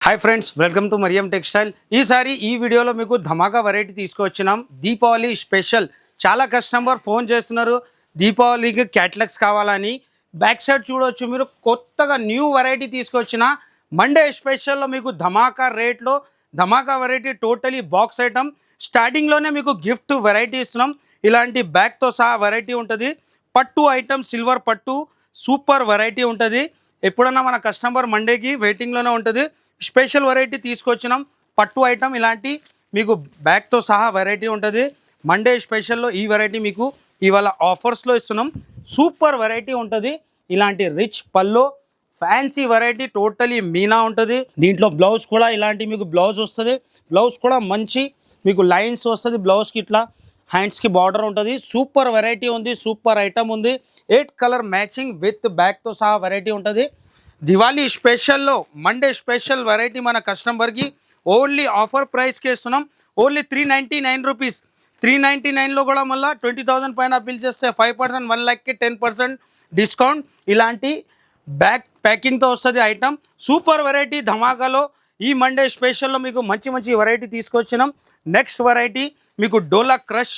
Hi friends, welcome to Mariyam textile. ఈసారి ఈ వీడియోలో మీకు ధమాకా వెరైటీ తీసుకొచ్చినాం. దీపావళి స్పెషల్. చాలా కస్టమర్ ఫోన్ చేస్తున్నారు దీపావళికి క్యాటలాగ్స్ కావాలని. బ్యాక్ సైడ్ చూడవచ్చు మీరు, కొత్తగా న్యూ వెరైటీ తీసుకొచ్చిన మండే స్పెషల్లో మీకు ధమాకా రేట్లో ధమాకా వెరైటీ టోటలీ బాక్స్ ఐటమ్. స్టార్టింగ్లోనే మీకు గిఫ్ట్ వెరైటీ ఇస్తున్నాం. ఇలాంటి బ్యాగ్తో సహా వెరైటీ ఉంటుంది. పట్టు ఐటమ్, సిల్వర్ పట్టు సూపర్ వెరైటీ ఉంటుంది. ఎప్పుడన్నా మన కస్టమర్ మండేకి వెయిటింగ్లోనే ఉంటుంది. స్పెషల్ వెరైటీ తీసుకొచ్చినాం. పట్టు ఐటమ్ ఇలాంటి మీకు బ్యాగ్తో సహా వెరైటీ ఉంటుంది. మండే స్పెషల్లో ఈ వెరైటీ మీకు ఇవాళ ఆఫర్స్లో ఇస్తున్నాం. సూపర్ వెరైటీ ఉంటుంది. ఇలాంటి రిచ్ పల్లో ఫ్యాన్సీ వెరైటీ టోటలీ మీనా ఉంటుంది. దీంట్లో బ్లౌజ్ కూడా ఇలాంటి మీకు బ్లౌజ్ వస్తుంది. బ్లౌజ్ కూడా మంచి మీకు లైన్స్ వస్తుంది. బ్లౌజ్కి ఇట్లా హ్యాండ్స్కి బార్డర్ ఉంటుంది. సూపర్ వెరైటీ ఉంది. సూపర్ ఐటమ్ ఉంది. 8 కలర్ మ్యాచింగ్ విత్ బ్యాగ్తో సహా వెరైటీ ఉంటుంది. దివాళీ స్పెషల్లో మండే స్పెషల్ వెరైటీ మన కస్టమర్కి ఓన్లీ ఆఫర్ ప్రైస్కి ఇస్తున్నాం. Only 399 rupees. 399లో కూడా మళ్ళీ 20,000 పైన బిల్ చేస్తే 5%, 1 లాఖ్కి 10% డిస్కౌంట్. ఇలాంటి బ్యాగ్ ప్యాకింగ్తో వస్తుంది ఐటమ్. సూపర్ వెరైటీ ధమాకాలో ఈ మండే స్పెషల్లో మీకు మంచి మంచి వెరైటీ తీసుకొచ్చినాం. నెక్స్ట్ వెరైటీ మీకు డోలా క్రష్.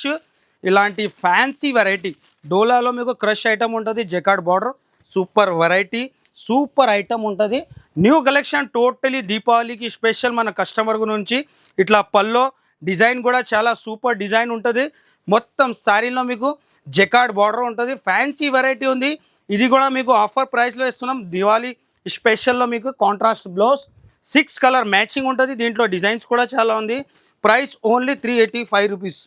ఇలాంటి ఫ్యాన్సీ వెరైటీ డోలాలో మీకు క్రష్ ఐటమ్ ఉంటుంది. Jacquard border super variety, super item ఉంటుంది. న్యూ కలెక్షన్ టోటలీ దీపావళికి స్పెషల్ మన కస్టమర్ నుంచి. ఇట్లా పల్లో డిజైన్ కూడా చాలా సూపర్ డిజైన్ ఉంటుంది. మొత్తం శారీలో మీకు జెకార్డ్ బార్డర్ ఉంటుంది. ఫ్యాన్సీ వెరైటీ ఉంది. ఇది కూడా మీకు ఆఫర్ ప్రైస్లో ఇస్తున్నాం. దివాళీ స్పెషల్లో మీకు కాంట్రాస్ట్ బ్లౌజ్ 6 కలర్ మ్యాచింగ్ ఉంటుంది. దీంట్లో డిజైన్స్ కూడా చాలా ఉంది. Price only 385 rupees.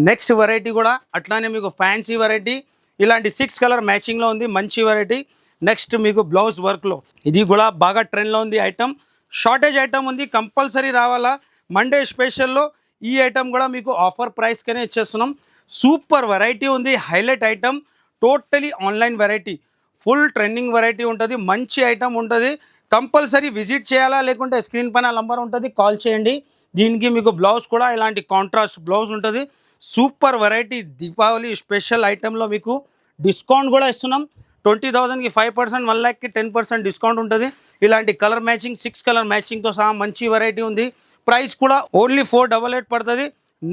Next variety కూడా అట్లానే మీకు ఫ్యాన్సీ వెరైటీ ఇలాంటి 6 కలర్ మ్యాచింగ్లో ఉంది. మంచి వెరైటీ. నెక్స్ట్ మీకు బ్లౌజ్ వర్క్లో ఇది కూడా బాగా ట్రెండ్లో ఉంది ఐటమ్. షార్టేజ్ ఐటమ్ ఉంది, కంపల్సరీ రావాలా. మండే స్పెషల్లో ఈ ఐటమ్ కూడా మీకు ఆఫర్ ప్రైస్కనే ఇచ్చేస్తున్నాం. సూపర్ వెరైటీ ఉంది. Highlight item. Totally online variety. Full trending variety ఉంటుంది. మంచి ఐటమ్ ఉంటుంది. కంపల్సరీ విజిట్ చేయాలా, లేకుంటే స్క్రీన్ పైన నంబర్ ఉంటుంది, కాల్ చేయండి. దీనికి మీకు బ్లౌజ్ కూడా ఇలాంటి కాంట్రాస్ట్ బ్లౌజ్ ఉంటుంది. Super variety. దీపావళి స్పెషల్ ఐటెంలో మీకు డిస్కౌంట్ కూడా ఇస్తున్నాం. 20,000కి 5%, 1 లాఖ్కి 10% డిస్కౌంట్ ఉంటుంది. ఇలాంటి కలర్ మ్యాచింగ్ 6 కలర్ మ్యాచింగ్తో సహా మంచి వెరైటీ ఉంది. ప్రైస్ కూడా ఓన్లీ 488 పడుతుంది.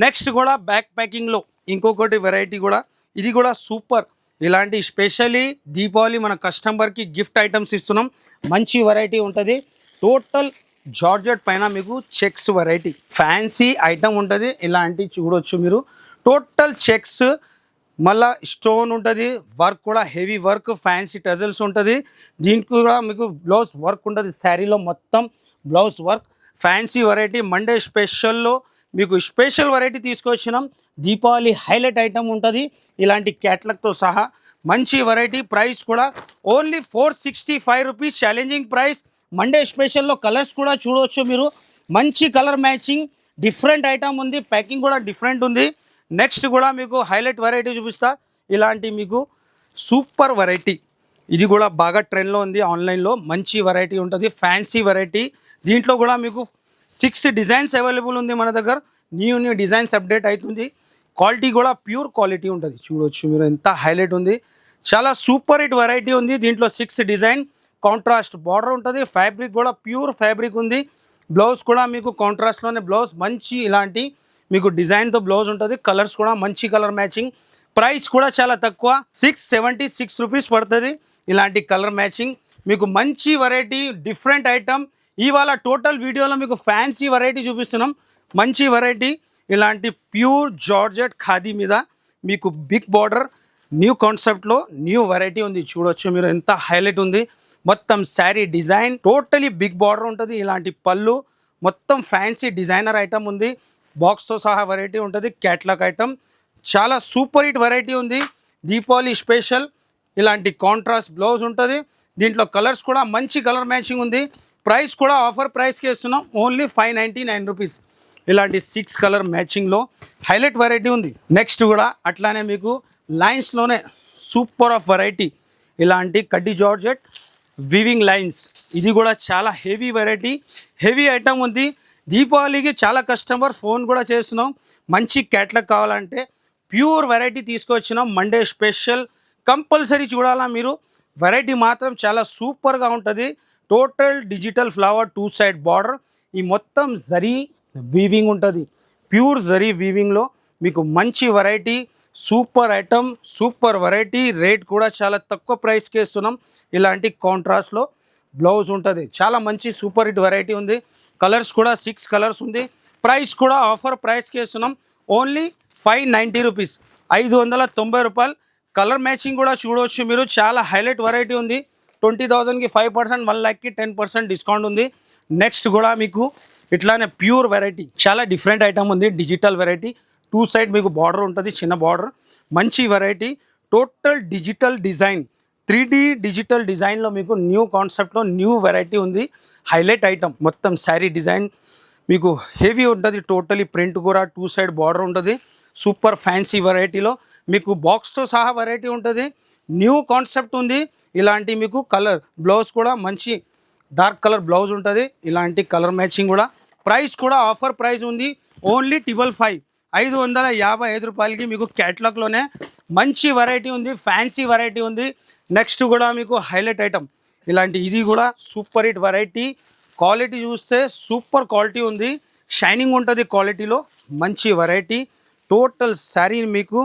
నెక్స్ట్ కూడా బ్యాక్ ప్యాకింగ్లో ఇంకొకటి వెరైటీ కూడా, ఇది కూడా సూపర్. ఇలాంటి స్పెషల్లీ దీపావళి మన కస్టమర్కి గిఫ్ట్ ఐటమ్స్ ఇస్తున్నాం. మంచి వెరైటీ ఉంటుంది. టోటల్ జార్జెట్ పైన మీకు చెక్స్ వెరైటీ ఫ్యాన్సీ ఐటమ్ ఉంటుంది. ఇలాంటి చూడొచ్చు మీరు. టోటల్ చెక్స్, మళ్ళా స్టోన్ ఉంటుంది. వర్క్ కూడా హెవీ వర్క్, ఫ్యాన్సీ టజల్స్ ఉంటుంది. దీనికి కూడా మీకు బ్లౌజ్ వర్క్ ఉంటుంది. శారీలో మొత్తం blouse work. Fancy variety Monday స్పెషల్లో మీకు స్పెషల్ వెరైటీ తీసుకొచ్చినాం. దీపావళి హైలైట్ ఐటమ్ ఉంటుంది. ఇలాంటి క్యాట్లాగ్తో సహా మంచి వెరైటీ. ప్రైస్ కూడా only 465 rupees. Challenging price. Monday స్పెషల్లో కలర్స్ కూడా చూడవచ్చు మీరు. మంచి కలర్ మ్యాచింగ్, డిఫరెంట్ ఐటమ్ ఉంది. ప్యాకింగ్ కూడా డిఫరెంట్ ఉంది. నెక్స్ట్ కూడా మీకు హైలైట్ వెరైటీ చూపిస్తా. ఇలాంటి మీకు సూపర్ వెరైటీ, ఇది కూడా బాగా ట్రెండ్లో ఉంది ఆన్లైన్లో. మంచి వెరైటీ ఉంటుంది. Fancy variety. దీంట్లో కూడా మీకు 6 డిజైన్స్ అవైలబుల్ ఉంది మన దగ్గర. న్యూ డిజైన్స్ అప్డేట్ అవుతుంది. క్వాలిటీ కూడా ప్యూర్ క్వాలిటీ ఉంటుంది. చూడవచ్చు మీరు ఎంత హైలైట్ ఉంది. చాలా సూపర్ హిట్ వెరైటీ ఉంది. దీంట్లో 6 డిజైన్, కాంట్రాస్ట్ బార్డర్ ఉంటుంది. ఫ్యాబ్రిక్ కూడా ప్యూర్ ఫ్యాబ్రిక్ ఉంది. బ్లౌజ్ కూడా మీకు కాంట్రాస్ట్లోనే బ్లౌజ్. మంచి ఇలాంటి మీకు డిజైన్తో బ్లౌజ్ ఉంటుంది. కలర్స్ కూడా మంచి కలర్ మ్యాచింగ్. ప్రైస్ కూడా చాలా తక్కువ, 676 రూపీస్ పడుతుంది. ఇలాంటి కలర్ మ్యాచింగ్ మీకు మంచి వెరైటీ, డిఫరెంట్ ఐటమ్. ఇవాళ టోటల్ వీడియోలో మీకు ఫ్యాన్సీ వెరైటీ చూపిస్తున్నాం. మంచి వెరైటీ. ఇలాంటి ప్యూర్ జార్జెట్ ఖాదీ మీద మీకు బిగ్ బార్డర్, న్యూ కాన్సెప్ట్లో న్యూ వెరైటీ ఉంది. చూడవచ్చు మీరు ఎంత హైలైట్ ఉంది. మొత్తం sari design totally big border ఉంటుంది. ఇలాంటి పళ్ళు మొత్తం ఫ్యాన్సీ డిజైనర్ ఐటమ్ ఉంది. బాక్స్తో సహా వెరైటీ ఉంటుంది. క్యాట్లాగ్ ఐటమ్ చాలా సూపర్ హిట్ వెరైటీ ఉంది. దీపావళి స్పెషల్. ఇలాంటి కాంట్రాస్ట్ బ్లౌజ్ ఉంటుంది. దీంట్లో కలర్స్ కూడా మంచి కలర్ మ్యాచింగ్ ఉంది. ప్రైస్ కూడా ఆఫర్ ప్రైస్కి ఇస్తున్నాం. Only 599 rupees. ఇలాంటి 6 కలర్ మ్యాచింగ్లో హైలైట్ వెరైటీ ఉంది. నెక్స్ట్ కూడా అట్లానే మీకు లైన్స్లోనే సూపర్ ఆఫ్ వెరైటీ. ఇలాంటి కడ్డీ జార్జెట్ వివింగ్ లైన్స్, ఇది కూడా చాలా హెవీ వెరైటీ, హెవీ ఐటమ్ ఉంది. దీపావళికి చాలా కస్టమర్ ఫోన్ కూడా చేస్తున్నాం. మంచి క్యాట్లాగ్ కావాలంటే ప్యూర్ వెరైటీ తీసుకొచ్చినాం. మండే స్పెషల్ కంపల్సరీ చూడాలా మీరు. వెరైటీ మాత్రం చాలా సూపర్గా ఉంటుంది. Total digital flower 2 side border. ఈ మొత్తం జరీ వీవింగ్ ఉంటుంది, ప్యూర్ జరీ వీవింగ్లో మీకు మంచి variety, super item, super variety. Rate కూడా చాలా తక్కువ ప్రైస్కి ఇస్తున్నాం. ఇలాంటి కాంట్రాస్ట్లో బ్లౌజ్ ఉంటుంది. చాలా మంచి సూపర్ హిట్ వెరైటీ ఉంది. కలర్స్ కూడా 6 కలర్స్ ఉంది. ప్రైస్ కూడా ఆఫర్ ప్రైస్కి ఇస్తున్నాం. ఓన్లీ 590 రూపీస్, 590 రూపాయలు. కలర్ మ్యాచింగ్ కూడా చూడవచ్చు మీరు. చాలా హైలైట్ వెరైటీ ఉంది. 20,000కి 5%, 1 lakh కి 10% డిస్కౌంట్ ఉంది. నెక్స్ట్ కూడా మీకు ఇట్లానే ప్యూర్ వెరైటీ, చాలా డిఫరెంట్ ఐటమ్ ఉంది. డిజిటల్ వెరైటీ, 2 సైడ్ మీకు బార్డర్ ఉంటుంది, చిన్న బార్డర్. మంచి variety, total digital design, 3D digital డిజైన్లో మీకు న్యూ కాన్సెప్ట్లో న్యూ వెరైటీ ఉంది. హైలైట్ ఐటమ్, మొత్తం శారీ డిజైన్ మీకు హెవీ ఉంటుంది. టోటలీ ప్రింట్ కూడా 2 సైడ్ బార్డర్ ఉంటుంది. సూపర్ ఫ్యాన్సీ వెరైటీలో మీకు బాక్స్తో సహా వెరైటీ ఉంటుంది. న్యూ కాన్సెప్ట్ ఉంది. ఇలాంటి మీకు కలర్ బ్లౌజ్ కూడా మంచి డార్క్ కలర్ బ్లౌజ్ ఉంటుంది. ఇలాంటి కలర్ మ్యాచింగ్ కూడా. ప్రైస్ కూడా ఆఫర్ ప్రైస్ ఉంది. ఓన్లీ 555, 555 రూపాయలకి మీకు క్యాటలాగ్లోనే మంచి వెరైటీ ఉంది, ఫ్యాన్సీ వెరైటీ ఉంది. నెక్స్ట్ కూడా మీకు హైలైట్ ఐటమ్, ఇలాంటి ఇది కూడా సూపర్ హిట్ వెరైటీ. క్వాలిటీ చూస్తే సూపర్ క్వాలిటీ ఉంది, షైనింగ్ ఉంటుంది క్వాలిటీలో. మంచి వెరైటీ. టోటల్ శారీ మీకు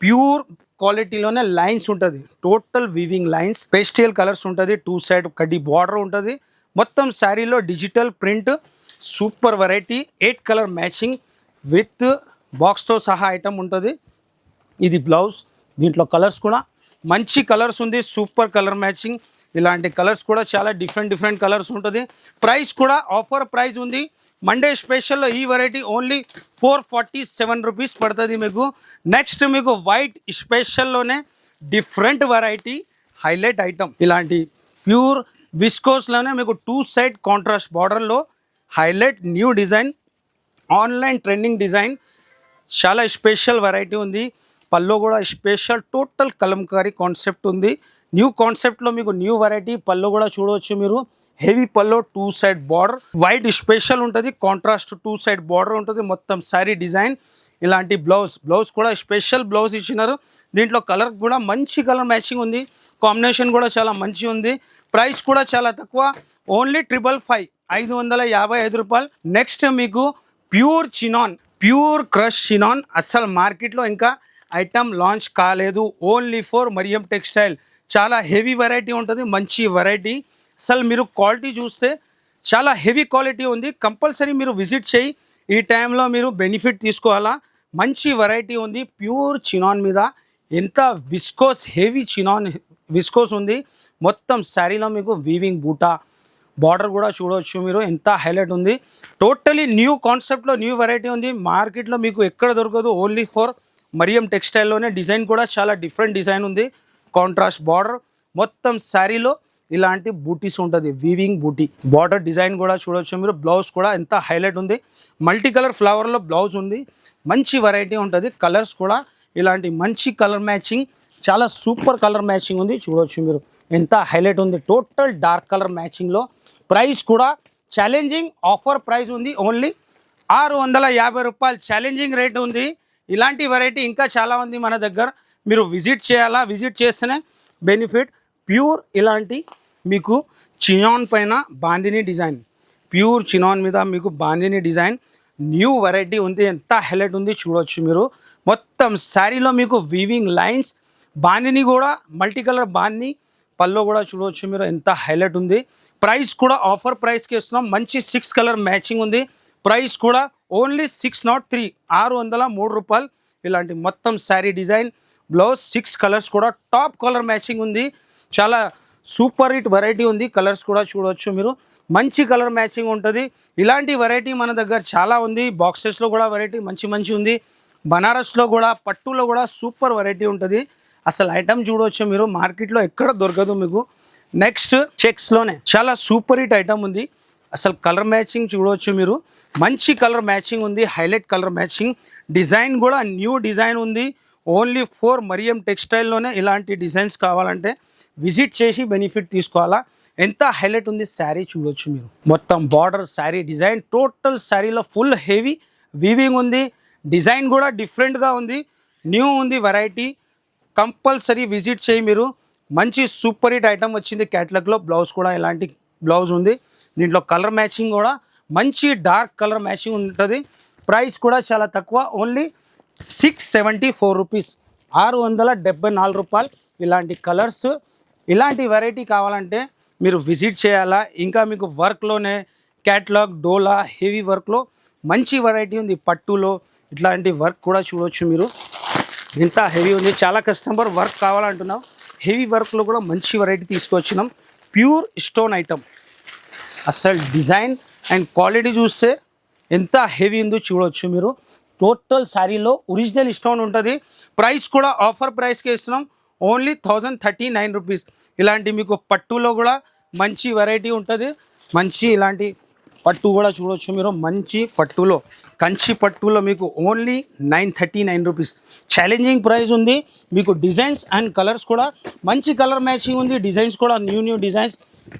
ప్యూర్ క్వాలిటీలోనే లైన్స్ ఉంటుంది. Total weaving lines, pastel colours ఉంటుంది. 2 సైడ్ కడ్డీ బార్డర్ ఉంటుంది. మొత్తం శారీలో digital print, super variety. 8 colour matching with బాక్స్తో సహా ఐటమ్ ఉంటుంది. ఇది బ్లౌజ్. దీంట్లో కలర్స్ కూడా మంచి కలర్స్ ఉంది, సూపర్ కలర్ మ్యాచింగ్. ఇలాంటి కలర్స్ కూడా చాలా డిఫరెంట్ కలర్స్ ఉంటుంది. ప్రైస్ కూడా ఆఫర్ ప్రైస్ ఉంది. మండే స్పెషల్లో ఈ వెరైటీ ఓన్లీ 447 రూపీస్ పడుతుంది మీకు. నెక్స్ట్ మీకు వైట్ స్పెషల్లోనే డిఫరెంట్ వెరైటీ, హైలైట్ ఐటమ్. ఇలాంటి ప్యూర్ విస్కోస్లోనే మీకు 2 సైడ్ కాంట్రాస్ట్ బార్డర్లో highlight new design, online trending design. చాలా స్పెషల్ వెరైటీ ఉంది. పల్లో కూడా స్పెషల్, టోటల్ కలంకారీ కాన్సెప్ట్ ఉంది. న్యూ కాన్సెప్ట్లో మీకు న్యూ వెరైటీ. పల్లో కూడా చూడవచ్చు మీరు. హెవీ పల్లో, 2 సైడ్ బార్డర్, వైట్ స్పెషల్ ఉంటుంది. కాంట్రాస్ట్ 2 సైడ్ బార్డర్ ఉంటుంది. మొత్తం శారీ డిజైన్. ఇలాంటి బ్లౌజ్ కూడా స్పెషల్ బ్లౌజ్ ఇచ్చినారు. దీంట్లో కలర్ కూడా మంచి కలర్ మ్యాచింగ్ ఉంది. కాంబినేషన్ కూడా చాలా మంచి ఉంది. ప్రైస్ కూడా చాలా తక్కువ, ఓన్లీ 555, 555 రూపాయలు. నెక్స్ట్ మీకు pure chinon, pure crush chinon. అసలు మార్కెట్లో ఇంకా ఐటమ్ లాంచ్ కాలేదు. Only for Mariyam textile. చాలా హెవీ వెరైటీ ఉంటుంది, మంచి వెరైటీ. అసలు మీరు క్వాలిటీ చూస్తే చాలా హెవీ క్వాలిటీ ఉంది. కంపల్సరీ మీరు విజిట్ చేయి. ఈ టైంలో మీరు బెనిఫిట్ తీసుకోవాలా. మంచి వెరైటీ ఉంది. ప్యూర్ చినాన్ మీద ఎంత విస్కోస్, హెవీ చినాన్ విస్కోస్ ఉంది. మొత్తం శారీలో మీకు వీవింగ్ బూటా బార్డర్ కూడా చూడవచ్చు మీరు. ఎంత హైలైట్ ఉంది. టోటలీ న్యూ కాన్సెప్ట్లో న్యూ వెరైటీ ఉంది. మార్కెట్లో మీకు ఎక్కడ దొరకదు. ఓన్లీ ఫర్ మరియం టెక్స్టైల్లోనే. డిజైన్ కూడా చాలా డిఫరెంట్ డిజైన్ ఉంది. కాంట్రాస్ట్ బార్డర్, మొత్తం శారీలో ఇలాంటి బూటీస్ ఉంటుంది, వీవింగ్ బూటీ. బార్డర్ డిజైన్ కూడా చూడవచ్చు మీరు. బ్లౌజ్ కూడా ఎంత హైలైట్ ఉంది. మల్టీ కలర్ ఫ్లవర్లో బ్లౌజ్ ఉంది. మంచి వెరైటీ ఉంటుంది. కలర్స్ కూడా ఇలాంటి మంచి కలర్ మ్యాచింగ్, చాలా సూపర్ కలర్ మ్యాచింగ్ ఉంది. చూడవచ్చు మీరు ఎంత హైలైట్ ఉంది. టోటల్ డార్క్ కలర్ మ్యాచింగ్లో. ప్రైస్ కూడా ఛాలెంజింగ్ ఆఫర్ ప్రైస్ ఉంది. ఓన్లీ 650 రూపాయలు ఛాలెంజింగ్ రేట్ ఉంది. ఇలాంటి వెరైటీ ఇంకా చాలా ఉంది మన దగ్గర. మీరు విజిట్ చేయాలా. విజిట్ చేస్తేనే బెనిఫిట్. ప్యూర్ ఇలాంటి మీకు చినాన్ పైన బాందిని డిజైన్, ప్యూర్ చినాన్ మీద మీకు బాందిని డిజైన్ న్యూ వెరైటీ ఉంది. ఎంత హైలైట్ ఉంది చూడవచ్చు మీరు. మొత్తం శారీలో మీకు వీవింగ్ లైన్స్, బాందిని కూడా మల్టీ కలర్ బాందిని. పల్లో కూడా చూడవచ్చు మీరు. ఎంత హైలైట్ ఉంది. ప్రైస్ కూడా ఆఫర్ ప్రైస్కి ఇస్తున్నాం. మంచి 6 కలర్ మ్యాచింగ్ ఉంది. ప్రైస్ కూడా ఓన్లీ 603, 603 రూపాయలు. ఇలాంటి మొత్తం శారీ డిజైన్, బ్లౌజ్, 6 కలర్స్ కూడా టాప్ కలర్ మ్యాచింగ్ ఉంది. చాలా సూపర్ హిట్ వెరైటీ ఉంది. కలర్స్ కూడా చూడవచ్చు మీరు. మంచి కలర్ మ్యాచింగ్ ఉంటుంది. ఇలాంటి వెరైటీ మన దగ్గర చాలా ఉంది. బాక్సెస్లో కూడా వెరైటీ మంచి ఉంది. బనారస్లో కూడా, పట్టులో కూడా సూపర్ వెరైటీ ఉంటుంది. అసలు ఐటమ్ చూడవచ్చు మీరు. మార్కెట్లో ఎక్కడ దొరకదు మీకు. నెక్స్ట్ చెక్స్లోనే చాలా సూపర్ హిట్ ఐటమ్ ఉంది. అసలు కలర్ మ్యాచింగ్ చూడవచ్చు మీరు. మంచి కలర్ మ్యాచింగ్ ఉంది. Highlight colour matching. డిజైన్ కూడా న్యూ డిజైన్ ఉంది. ఓన్లీ ఫర్ మరియం టెక్స్టైల్లోనే ఇలాంటి డిజైన్స్ కావాలంటే విజిట్ చేసి బెనిఫిట్ తీసుకోవాలా. ఎంత హైలైట్ ఉంది శారీ చూడవచ్చు మీరు. మొత్తం బార్డర్ శారీ డిజైన్, టోటల్ శారీలో ఫుల్ హెవీ వీవింగ్ ఉంది. డిజైన్ కూడా డిఫరెంట్గా ఉంది, న్యూ ఉంది వెరైటీ. కంపల్సరీ విజిట్ చేయి మీరు. మంచి సూపర్ హిట్ ఐటమ్ వచ్చింది క్యాటలాగ్లో. బ్లౌజ్ కూడా ఇలాంటి బ్లౌజ్ ఉంది. దీంట్లో కలర్ మ్యాచింగ్ కూడా మంచి డార్క్ కలర్ మ్యాచింగ్ ఉంటుంది. ప్రైస్ కూడా చాలా తక్కువ, ఓన్లీ 674 రూపీస్, 674 రూపాయలు. ఇలాంటి కలర్స్, ఇలాంటి వెరైటీ కావాలంటే మీరు విజిట్ చేయాలా. ఇంకా మీకు వర్క్లోనే క్యాట్లాగ్, డోలా, హెవీ వర్క్లో మంచి వెరైటీ ఉంది. పట్టులో ఇట్లాంటి వర్క్ కూడా చూడవచ్చు మీరు, ఎంత హెవీ ఉంది. చాలా కస్టమర్ వర్క్ కావాలంటున్నాం, హెవీ వర్క్లో కూడా మంచి వెరైటీ తీసుకొచ్చినాం. ప్యూర్ స్టోన్ ఐటమ్, అసలు డిజైన్ అండ్ క్వాలిటీ చూస్తే ఎంత హెవీ ఉందో చూడవచ్చు మీరు. టోటల్ శారీలో ఒరిజినల్ స్టోన్ ఉంటుంది. ప్రైస్ కూడా ఆఫర్ ప్రైస్కి ఇస్తున్నాం, ఓన్లీ 1039 రూపీస్. ఇలాంటి మీకు పట్టులో కూడా మంచి వెరైటీ ఉంటుంది. మంచి ఇలాంటి పట్టు కూడా చూడవచ్చు మీరు, మంచి పట్టులో, కంచి పట్టులో మీకు ఓన్లీ 939 రూపీస్. ఛాలెంజింగ్ ప్రైస్ ఉంది. మీకు డిజైన్స్ అండ్ కలర్స్ కూడా మంచి కలర్ మ్యాచింగ్ ఉంది. డిజైన్స్ కూడా న్యూ డిజైన్స్.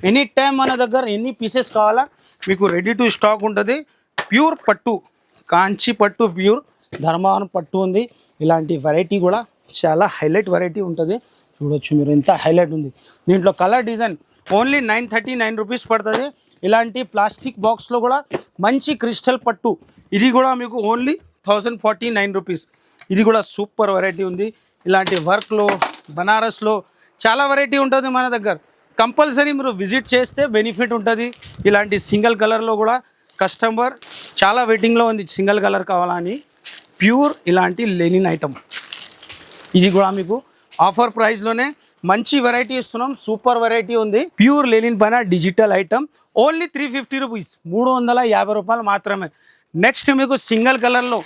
ఎనీ టైం మన దగ్గర ఎన్ని పీసెస్ కావాలా మీకు రెడీ టు స్టాక్ ఉంటుంది. ప్యూర్ పట్టు, కాంచి పట్టు, ప్యూర్ ధర్మవరం పట్టు ఉంది. ఇలాంటి వెరైటీ కూడా చాలా హైలైట్ వెరైటీ ఉంటుంది. చూడొచ్చు మీరు ఎంత హైలైట్ ఉంది. దీంట్లో కలర్ డిజైన్ ఓన్లీ 939 రూపీస్ పడుతుంది. ఇలాంటి ప్లాస్టిక్ బాక్స్లో కూడా మంచి క్రిస్టల్ పట్టు, ఇది కూడా మీకు ఓన్లీ 1049 రూపీస్. ఇది కూడా సూపర్ వెరైటీ ఉంది. ఇలాంటి వర్క్లో, బనారస్లో చాలా వెరైటీ ఉంటుంది మన దగ్గర. కంపల్సరీ మీరు విజిట్ చేస్తే బెనిఫిట్ ఉంటుంది. ఇలాంటి సింగిల్ కలర్లో కూడా కస్టమర్ చాలా వెయిటింగ్లో ఉంది, సింగిల్ కలర్ కావాలని. ప్యూర్ ఇలాంటి లెనిన్ ఐటమ్, ఇది కూడా మీకు ఆఫర్ ప్రైస్లోనే మంచి వెరైటీ ఇస్తున్నాం. సూపర్ వెరైటీ ఉంది. ప్యూర్ లెనిన్ పైన డిజిటల్ ఐటమ్, ఓన్లీ 350 రూపీస్, 350 రూపాయలు మాత్రమే. నెక్స్ట్ మీకు సింగిల్ కలర్లో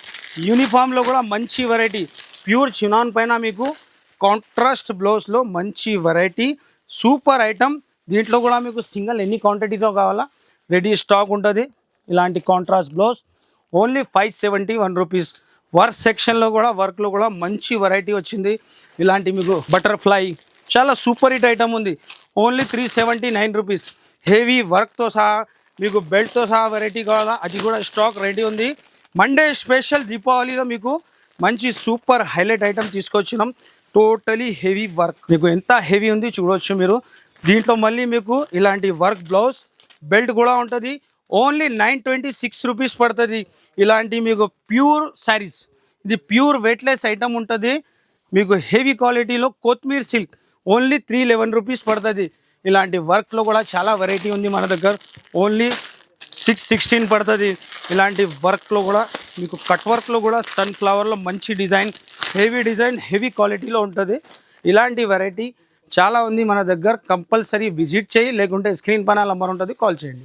యూనిఫామ్లో కూడా మంచి వెరైటీ, ప్యూర్ చినాన్ పైన మీకు కాంట్రాస్ట్ బ్లౌజ్లో మంచి వెరైటీ, సూపర్ ఐటమ్. దీంట్లో కూడా మీకు సింగిల్ ఎన్ని క్వాంటిటీలో కావాలా రెడీ స్టాక్ ఉంటుంది. ఇలాంటి contrast blouse only 571 rupees. Work సెక్షన్లో కూడా, వర్క్లో కూడా మంచి వెరైటీ వచ్చింది. ఇలాంటి మీకు బటర్ఫ్లై చాలా సూపర్ హిట్ ఐటమ్ ఉంది. Only 379 rupees. హెవీ వర్క్తో సహా మీకు బెల్ట్తో సహా వెరైటీ కావాలా, అది కూడా స్టాక్ రెడీ ఉంది. మండే స్పెషల్ దీపావళిలో మీకు మంచి సూపర్ హైలైట్ ఐటమ్ తీసుకొచ్చినాం. టోటలీ హెవీ వర్క్, మీకు ఎంత హెవీ ఉంది చూడవచ్చు మీరు. దీంట్లో మళ్ళీ మీకు ఇలాంటి వర్క్ బ్లౌజ్, బెల్ట్ కూడా ఉంటుంది. ఓన్లీ 926 రూపీస్ పడుతుంది. ఇలాంటి మీకు ప్యూర్ శారీస్, ఇది ప్యూర్ వెయిట్లెస్ ఐటమ్ ఉంటుంది. మీకు హెవీ క్వాలిటీలో కొత్తిమీర సిల్క్ ఓన్లీ 311 రూపీస్ పడుతుంది. ఇలాంటి వర్క్లో కూడా చాలా వెరైటీ ఉంది మన దగ్గర. ఓన్లీ 616 పడుతుంది. ఇలాంటి వర్క్లో కూడా మీకు కట్ వర్క్లో కూడా సన్ఫ్లవర్లో మంచి డిజైన్, హెవీ క్వాలిటీలో ఉంటుంది. ఇలాంటి వెరైటీ చాలా ఉంది మన దగ్గర. కంపల్సరీ విజిట్ చేయి, లేకుంటే స్క్రీన్ పైన నంబర్ ఉంటుంది, కాల్ చేయండి.